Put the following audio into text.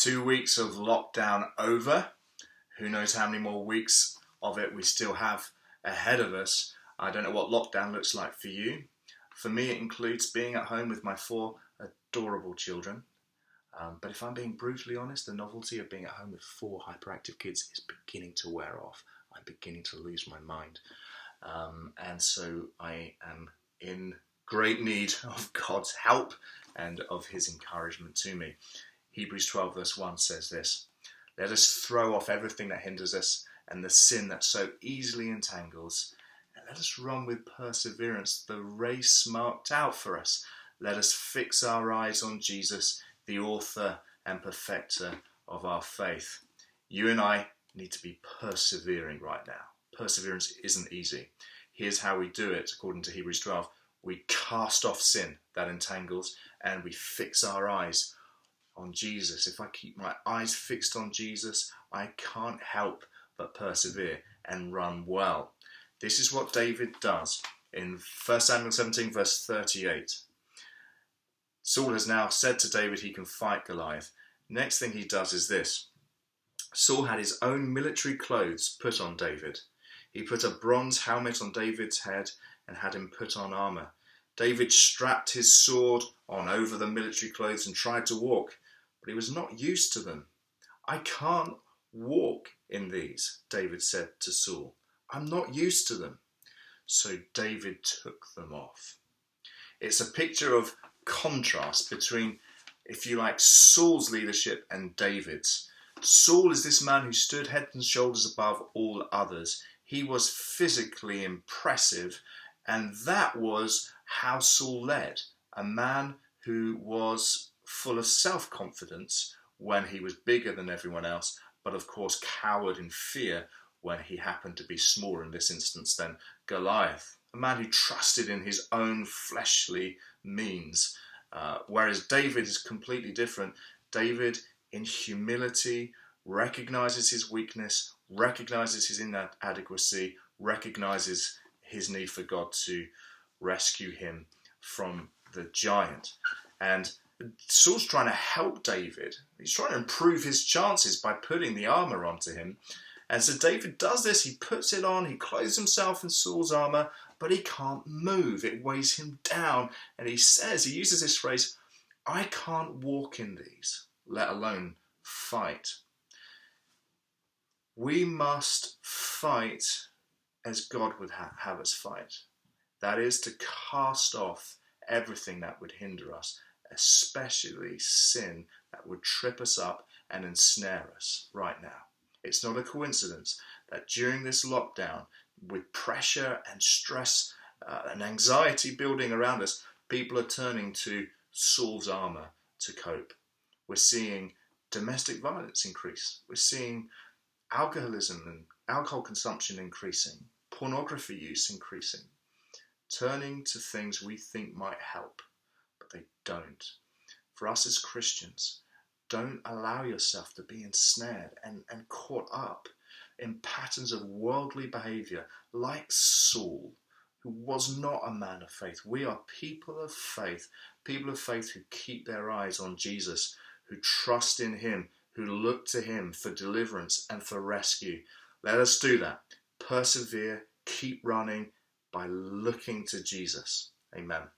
2 weeks of lockdown over. Who knows how many more weeks of it we still have ahead of us. I don't know what lockdown looks like for you. For me, it includes being at home with my 4 adorable children. But if I'm being brutally honest, the novelty of being at home with 4 hyperactive kids is beginning to wear off. I'm beginning to lose my mind. And so I am in great need of God's help and of his encouragement to me. Hebrews 12 verse 1 says this: "Let us throw off everything that hinders us and the sin that so easily entangles, and let us run with perseverance the race marked out for us. Let us fix our eyes on Jesus, the author and perfecter of our faith." You and I need to be persevering right now. Perseverance isn't easy. Here's how we do it according to Hebrews 12. We cast off sin that entangles and we fix our eyes on Jesus. If I keep my eyes fixed on Jesus, I can't help but persevere and run well. This is what David does in 1 Samuel 17 verse 38. Saul has now said to David he can fight Goliath. Next thing he does is this. Saul had his own military clothes put on David. He put a bronze helmet on David's head and had him put on armour. David strapped his sword on over the military clothes and tried to walk, but he was not used to them. "I can't walk in these," David said to Saul. "I'm not used to them." So David took them off. It's a picture of contrast between, if you like, Saul's leadership and David's. Saul is this man who stood head and shoulders above all others. He was physically impressive, and that was how Saul led. A man who was full of self-confidence when he was bigger than everyone else, but of course cowered in fear when he happened to be smaller, in this instance, than Goliath. A man who trusted in his own fleshly means. Whereas David is completely different. David, in humility, recognizes his weakness, recognizes his inadequacy, recognizes his need for God to rescue him from the giant. And Saul's trying to help David. He's trying to improve his chances by putting the armour onto him. And so David does this. He puts it on. He clothes himself in Saul's armour, but he can't move. It weighs him down. And he uses this phrase, "I can't walk in these, let alone fight." We must fight as God would have us fight. That is, to cast off everything that would hinder us, especially sin that would trip us up and ensnare us right now. It's not a coincidence that during this lockdown, with pressure and stress and anxiety building around us, people are turning to Saul's armour to cope. We're seeing domestic violence increase. We're seeing alcoholism and alcohol consumption increasing, pornography use increasing, turning to things we think might help, but they don't. For us as Christians, don't allow yourself to be ensnared and caught up in patterns of worldly behaviour like Saul, who was not a man of faith. We are people of faith who keep their eyes on Jesus, who trust in him, who look to him for deliverance and for rescue. Let us do that. Persevere, keep running by looking to Jesus. Amen.